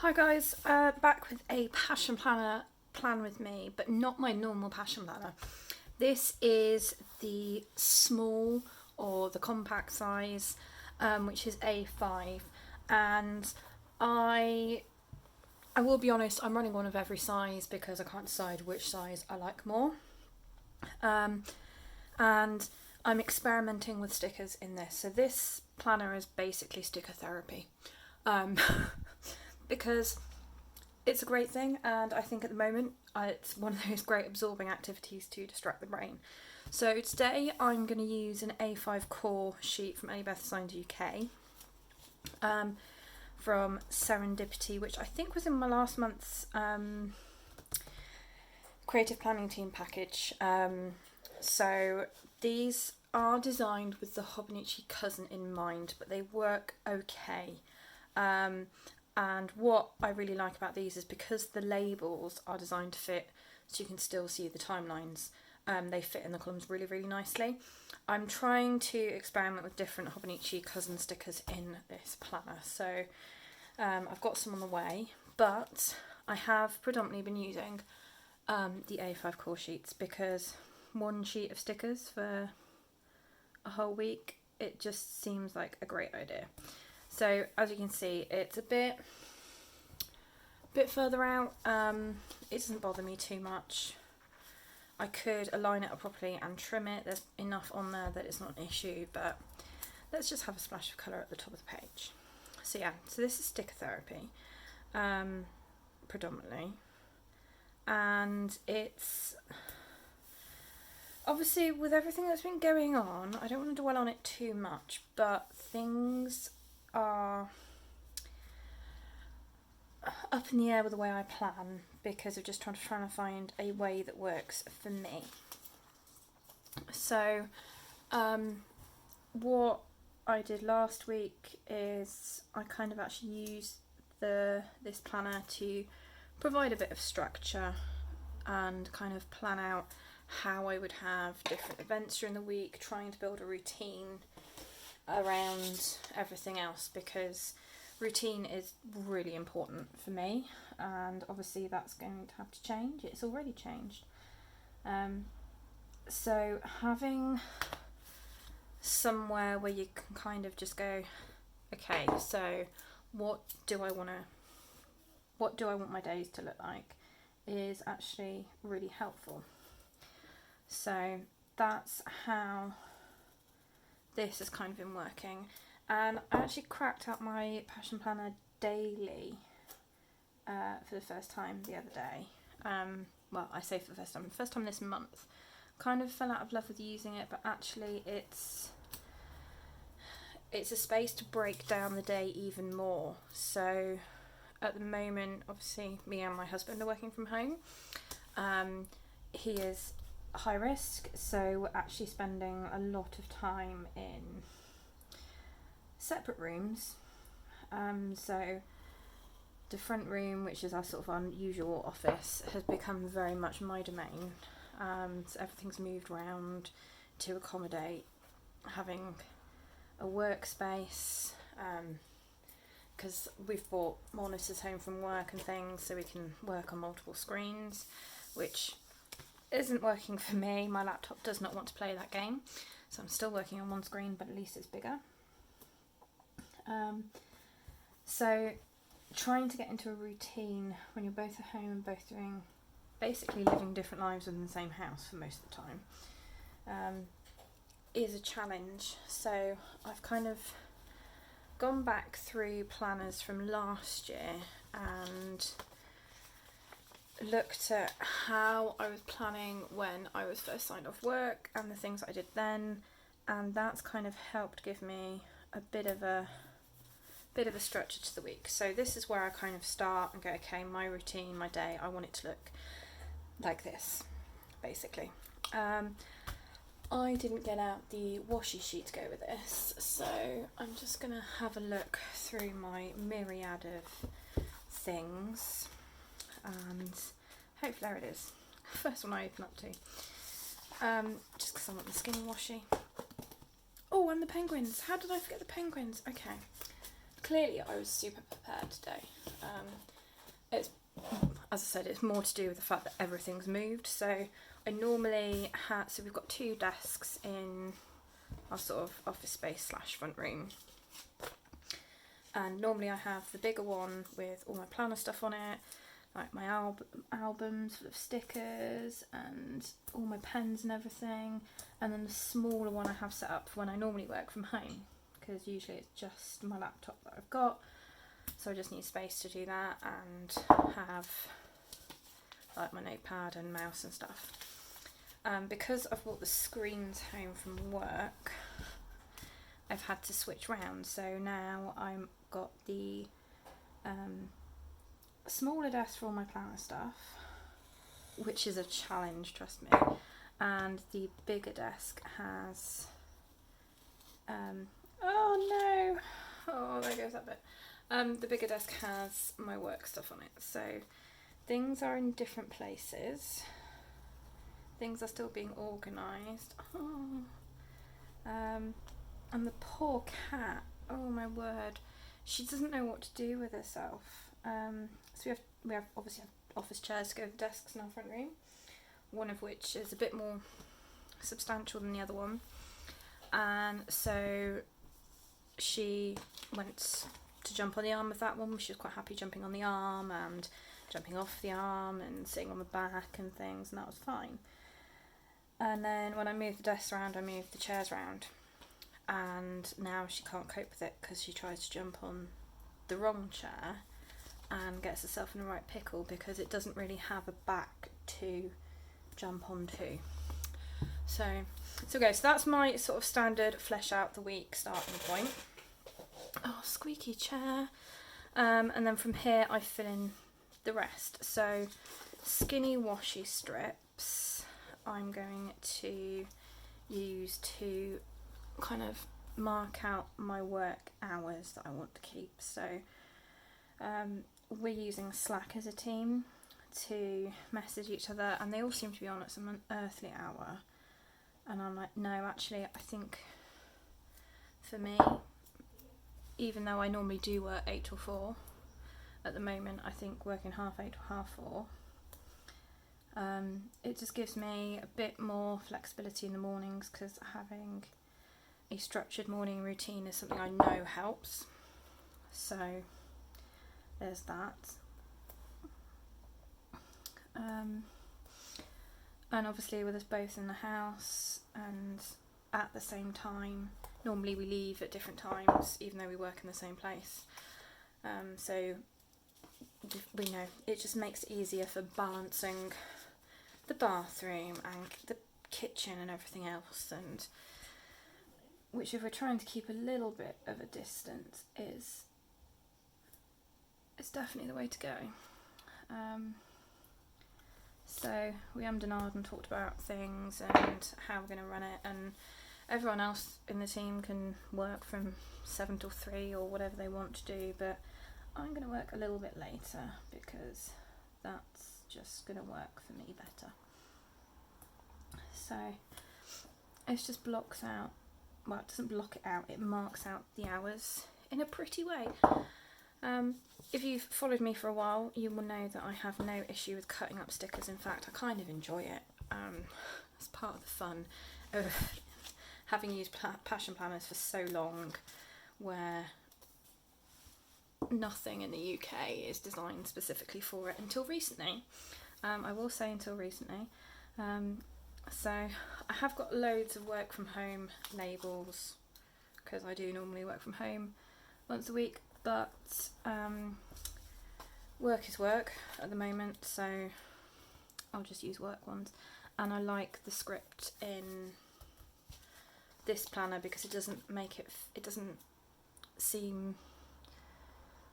Hi guys, back with a passion planner plan with me, but not my normal passion planner. This is the small or the compact size, which is A5, and I will be honest, I'm running one of every size because I can't decide which size I like more. And I'm experimenting with stickers in this. So this planner is basically sticker therapy. Because it's a great thing, and I think at the moment it's one of those great absorbing activities to distract the brain. So today I'm going to use an A5 core sheet from Elliebeth Designs UK, from Serendipity, which I think was in my last month's creative planning team package. So these are designed with the Hobonichi cousin in mind, but they work okay. And what I really like about these is because the labels are designed to fit so you can still see the timelines, they fit in the columns really, really nicely. I'm trying to experiment with different Hobonichi cousin stickers in this planner, so I've got some on the way, but I have predominantly been using the A5 core sheets because one sheet of stickers for a whole week, it just seems like a great idea. So as you can see, it's a bit further out. It doesn't bother me too much. I could align it up properly and trim it. There's enough on there that it's not an issue, but let's just have a splash of colour at the top of the page. So yeah, so this is sticker therapy, predominantly, and it's obviously with everything that's been going on, I don't want to dwell on it too much, but things are up in the air with the way I plan because of just trying to find a way that works for me. So what I did last week is I kind of actually used this planner to provide a bit of structure and kind of plan out how I would have different events during the week, trying to build a routine around everything else, because routine is really important for me, and obviously that's going to have to change. It's already changed. So having somewhere where you can kind of just go, okay, so what do I want my days to look like, is actually really helpful. So that's how this has kind of been working, and I actually cracked out my passion planner daily for the first time the other day. Well, I say for the first time this month. Kind of fell out of love with using it, but actually it's a space to break down the day even more. So at the moment, obviously me and my husband are working from home. He is high risk, so we're actually spending a lot of time in separate rooms. So the front room, which is our sort of unusual office, has become very much my domain. So everything's moved around to accommodate having a workspace, because we've brought monitors home from work and things so we can work on multiple screens, which isn't working for me. My laptop does not want to play that game, so I'm still working on one screen, but at least it's bigger. So trying to get into a routine when you're both at home and both doing, basically living different lives within the same house for most of the time, is a challenge. So I've kind of gone back through planners from last year and looked at how I was planning when I was first signed off work and the things I did then, and that's kind of helped give me a bit of a structure to the week. So this is where I kind of start and go, okay, my routine, my day, I want it to look like this, basically. I didn't get out the washi sheet to go with this, so I'm just going to have a look through my myriad of things, and hopefully there it is. First one I open up to. Just because I want the skinny washi. Oh, and the penguins. How did I forget the penguins? Okay. Clearly I was super prepared today. as I said, it's more to do with the fact that everything's moved. So I normally have, so we've got 2 desks in our sort of office space / front room. And normally I have the bigger one with all my planner stuff on it, like my albums full of stickers and all my pens and everything. And then the smaller one I have set up for when I normally work from home, because usually it's just my laptop that I've got. So I just need space to do that and have like my notepad and mouse and stuff. Because I've brought the screens home from work, I've had to switch round. So now I've got the smaller desk for all my planner stuff, which is a challenge, trust me. And the bigger desk has oh there goes that bit. The bigger desk has my work stuff on it, so things are in different places. Things are still being organised. And the poor cat, oh my word, she doesn't know what to do with herself. So we have obviously have office chairs to go with desks in our front room, one of which is a bit more substantial than the other one. And so she went to jump on the arm of that one. She was quite happy jumping on the arm and jumping off the arm and sitting on the back and things, and that was fine. And then when I moved the desks around, I moved the chairs around, and now she can't cope with it because she tries to jump on the wrong chair and gets herself in the right pickle because it doesn't really have a back to jump onto. So okay, so that's my sort of standard flesh out the week starting point. Oh, squeaky chair. And then from here I fill in the rest. So skinny washi strips I'm going to use to kind of mark out my work hours that I want to keep. So we're using Slack as a team to message each other, and they all seem to be on at some unearthly hour. And I'm like, no, actually, I think for me, even though I normally do work 8 till 4, at the moment I think working 8:30 to 4:30, it just gives me a bit more flexibility in the mornings, because having a structured morning routine is something I know helps. So there's that. And obviously with us both in the house and at the same time, normally we leave at different times even though we work in the same place, so we know it just makes it easier for balancing the bathroom and the kitchen and everything else, and which, if we're trying to keep a little bit of a distance, is definitely the way to go. So we ummed and ahed and talked about things and how we're going to run it, and everyone else in the team can work from 7 till 3 or whatever they want to do, but I'm going to work a little bit later because that's just going to work for me better. So it just blocks out, well, it doesn't block it out, it marks out the hours in a pretty way. If you've followed me for a while, you will know that I have no issue with cutting up stickers. In fact, I kind of enjoy it. It's part of the fun of having used passion planners for so long, where nothing in the UK is designed specifically for it until recently. I will say until recently. So I have got loads of work from home labels, because I do normally work from home once a week, but work is work at the moment, so I'll just use work ones. And I like the script in this planner because it doesn't make it, it doesn't seem,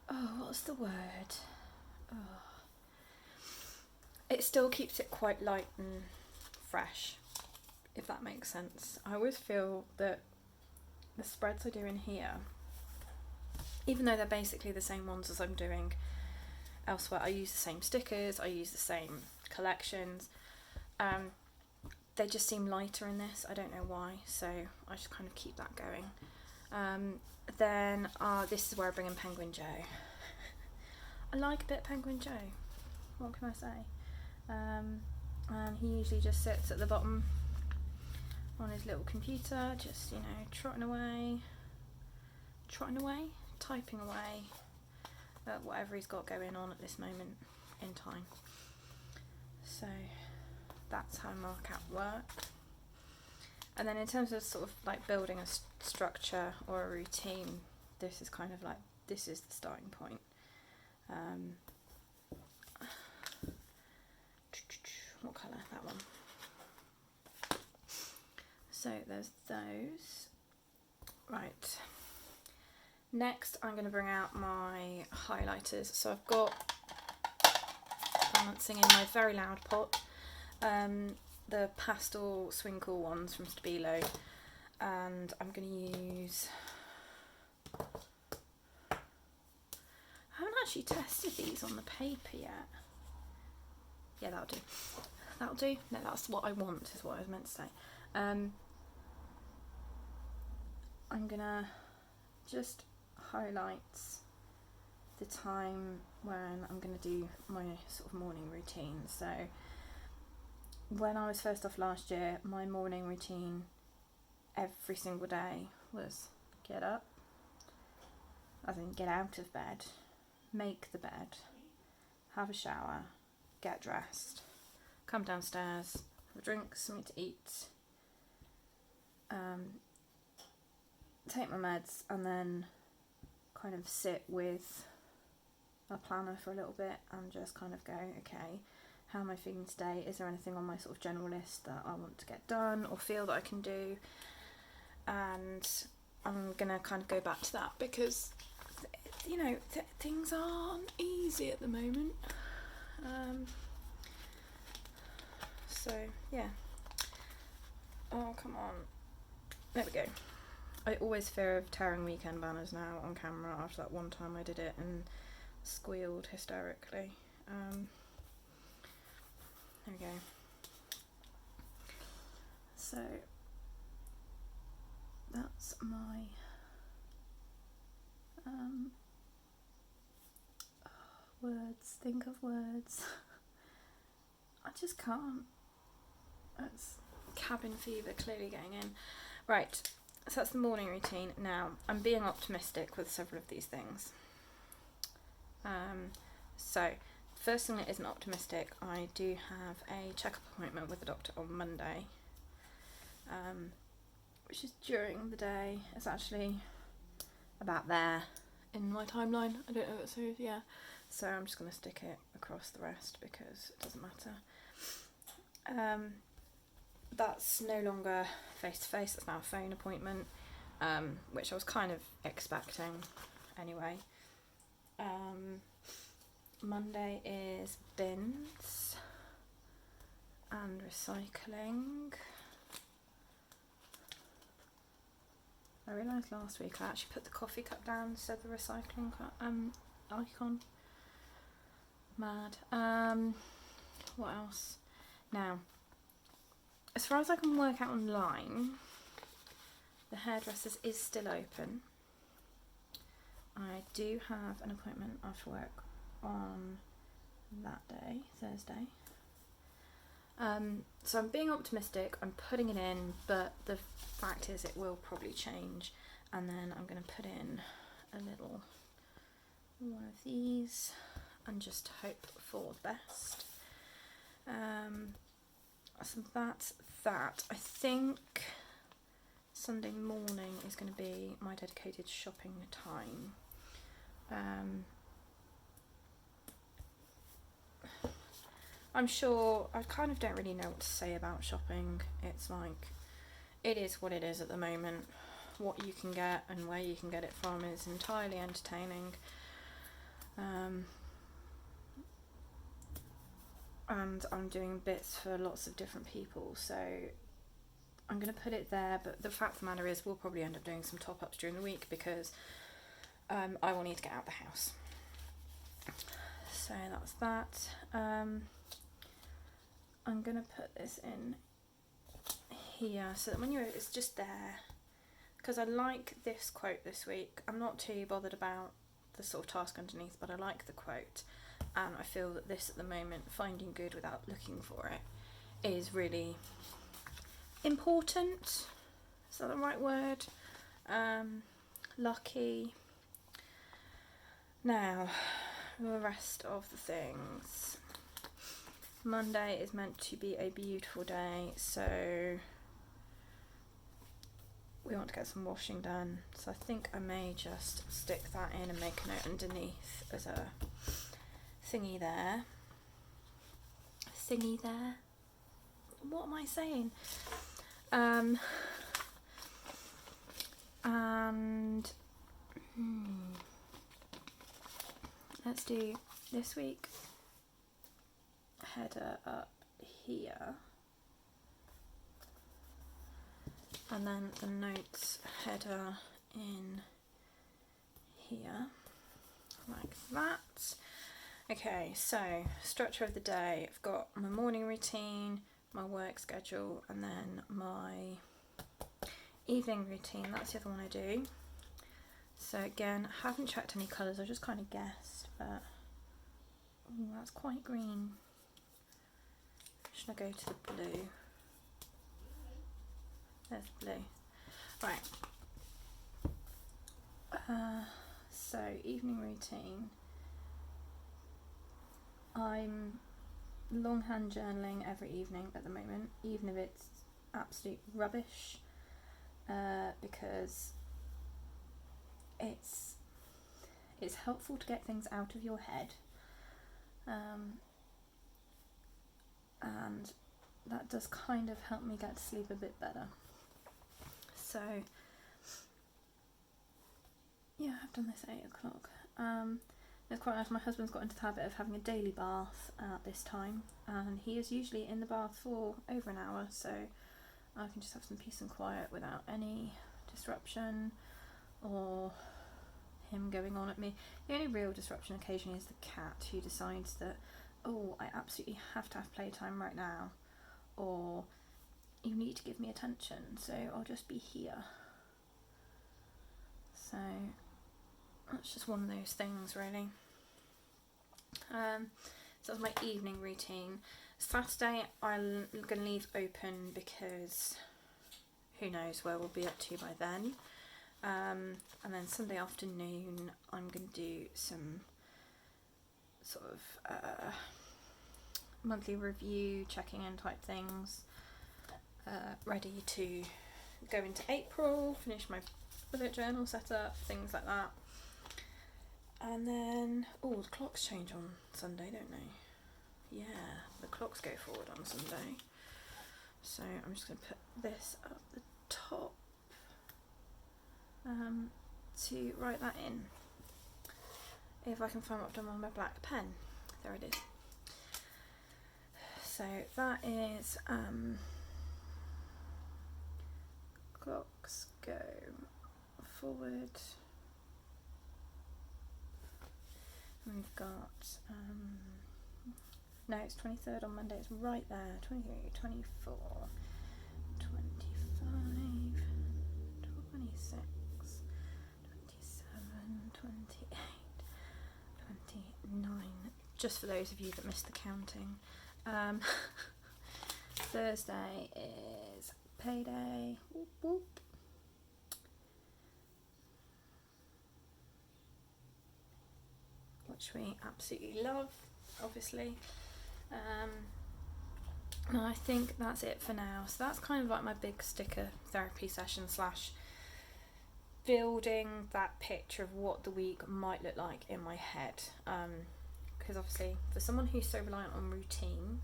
oh, what's the word? Oh. It still keeps it quite light and fresh, if that makes sense. I always feel that the spreads I do in here, even though they're basically the same ones as I'm doing elsewhere, I use the same stickers, I use the same collections, they just seem lighter in this. I don't know why, so I just kind of keep that going. Then this is where I bring in Penguin Joe. I like a bit of Penguin Joe. what can I say? And he usually just sits at the bottom on his little computer, just, you know, trotting away, typing away at whatever he's got going on at this moment in time. So that's how mark-out works. And then in terms of sort of like building a structure or a routine, this is kind of like, this is the starting point. What colour? That one. So there's those. Right. Next, I'm going to bring out my highlighters. So I've got, balancing in my very loud pot, the pastel Swinkle ones from Stabilo, and I'm going to use, I haven't actually tested these on the paper yet. Yeah, that'll do. That'll do. No, that's what I want, is what I was meant to say. I'm gonna just highlight the time when I'm gonna do my sort of morning routine. So when I was first off last year, my morning routine every single day was get up, as in get out of bed, make the bed, have a shower, get dressed, come downstairs, have a drink, something to eat, take my meds, and then kind of sit with a planner for a little bit and just kind of go, okay, how am I feeling today? Is there anything on my sort of general list that I want to get done or feel that I can do? And I'm going to kind of go back to that because, you know, things aren't easy at the moment. So yeah. Oh, come on. There we go. I always fear of tearing weekend banners now on camera after that one time I did it and squealed hysterically. There we go. So that's my words. Think of words. I just can't. That's cabin fever clearly getting in. Right, so that's the morning routine. Now, I'm being optimistic with several of these things. So, first thing that isn't optimistic, I do have a checkup appointment with the doctor on Monday, which is during the day. It's actually about there in my timeline. I don't know what so yeah. So I'm just going to stick it across the rest because it doesn't matter. That's no longer face-to-face, that's now a phone appointment, which I was kind of expecting anyway. Monday is bins and recycling. I realised last week I actually put the coffee cup down instead of the recycling icon. Mad. What else? Now, as far as I can work out online, the hairdressers is still open. I do have an appointment after work on that day, Thursday. So I'm being optimistic, I'm putting it in, but the fact is it will probably change, and then I'm going to put in a little one of these and just hope for the best. So that's that. I think Sunday morning is going to be my dedicated shopping time. I'm sure I kind of don't really know what to say about shopping. It's like, it is what it is at the moment. What you can get and where you can get it from is entirely entertaining. And I'm doing bits for lots of different people, so I'm going to put it there, but the fact of the matter is we'll probably end up doing some top-ups during the week because I will need to get out the house. So that's that. I'm going to put this in here so that when you're, it's just there, because I like this quote this week. I'm not too bothered about the sort of task underneath, but I like the quote. and I feel that this at the moment, finding good without looking for it, is really important. Is that the right word? Lucky. Now, the rest of the things. Monday is meant to be a beautiful day, so we want to get some washing done. So I think I may just stick that in and make a note underneath as a thingy there. Thingy there? What am I saying? And let's do this week. Header up here, and then the notes header in here, like that. Okay, so structure of the day. I've got my morning routine, my work schedule, and then my evening routine. That's the other one I do. So again, I haven't checked any colours, I just kind of guessed, but ooh, that's quite green. Should I go to the blue? There's blue. Right. So evening routine. I'm longhand journaling every evening at the moment, even if it's absolute rubbish, because it's helpful to get things out of your head. And that does kind of help me get to sleep a bit better. So yeah, I've done this at 8 o'clock. It's quite nice. My husband's got into the habit of having a daily bath at this time, and he is usually in the bath for over an hour, so I can just have some peace and quiet without any disruption or him going on at me. The only real disruption occasionally is the cat, who decides that, oh, I absolutely have to have playtime right now, or you need to give me attention, so I'll just be here. So that's just one of those things, really. So that's my evening routine. Saturday I'm going to leave open because who knows where we'll be up to by then. And then Sunday afternoon I'm going to do some sort of monthly review, checking in type things, ready to go into April, finish my bullet journal setup, things like that. And then, oh, the clocks change on Sunday, don't they? Yeah, the clocks go forward on Sunday. So I'm just going to put this up the top to write that in. If I can find what I've done on my black pen. There it is. So that is clocks go forward. We've got no, it's 23rd on Monday, it's right there. 23, 24, 25, 26, 27, 28, 29, just for those of you that missed the counting. Thursday is payday. Whoop, whoop. Which we absolutely love, obviously. And I think that's it for now. So that's kind of like my big sticker therapy session / building that picture of what the week might look like in my head. Because obviously for someone who's so reliant on routine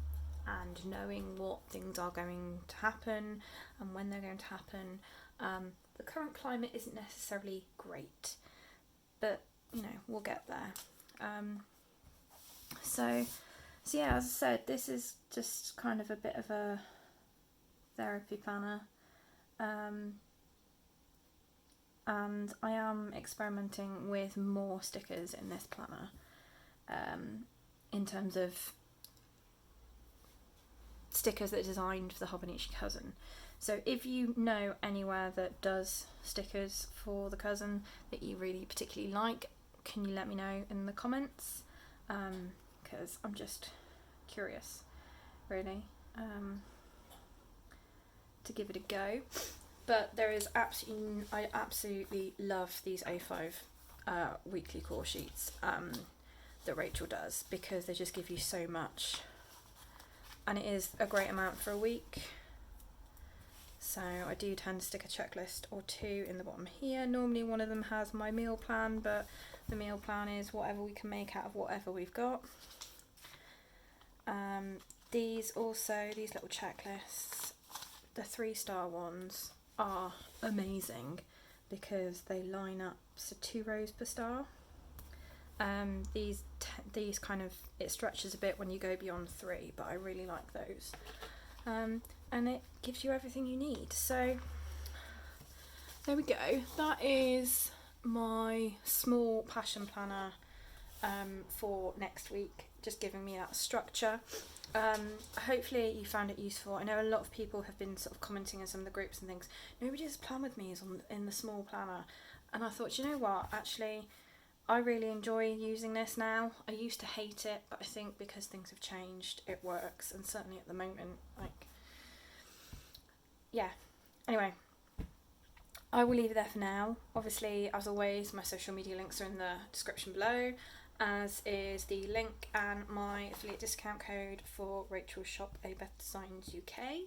and knowing what things are going to happen and when they're going to happen, the current climate isn't necessarily great, but you know, we'll get there. So yeah, as I said, this is just kind of a bit of a therapy planner, and I am experimenting with more stickers in this planner, in terms of stickers that are designed for the Hobonichi cousin. So if you know anywhere that does stickers for the cousin that you really particularly like, can you let me know in the comments? because I'm just curious, really, to give it a go. But there is absolutely, I absolutely love these A5 weekly core sheets that Rachel does, because they just give you so much, and it is a great amount for a week. So I do tend to stick a checklist or two in the bottom here. Normally one of them has my meal plan, but the meal plan is whatever we can make out of whatever we've got. These little checklists, the 3-star ones, are amazing because they line up, so 2 rows per star. These kind of, it stretches a bit when you go beyond 3, but I really like those. And it gives you everything you need. So there we go. That is my small passion planner for next week, just giving me that structure. Hopefully you found it useful. I know a lot of people have been sort of commenting in some of the groups and things, nobody's plan with me is in the small planner, and I thought, you know what, actually I really enjoy using this now. I used to hate it, but I think because things have changed, it works, and certainly at the moment, like, yeah. Anyway, I will leave it there for now. Obviously, as always, my social media links are in the description below, as is the link and my affiliate discount code for Rachel's shop, Elliebeth Designs UK,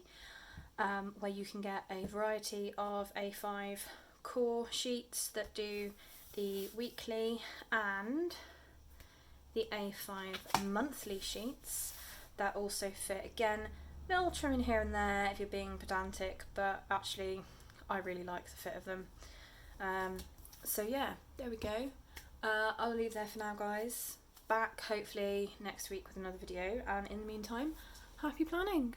where you can get a variety of A5 core sheets that do the weekly and the A5 monthly sheets that also fit. Again, they'll trim in here and there if you're being pedantic, but actually I really like the fit of them. So yeah, there we go. I'll leave there for now, guys. Back hopefully next week with another video, and in the meantime, happy planning!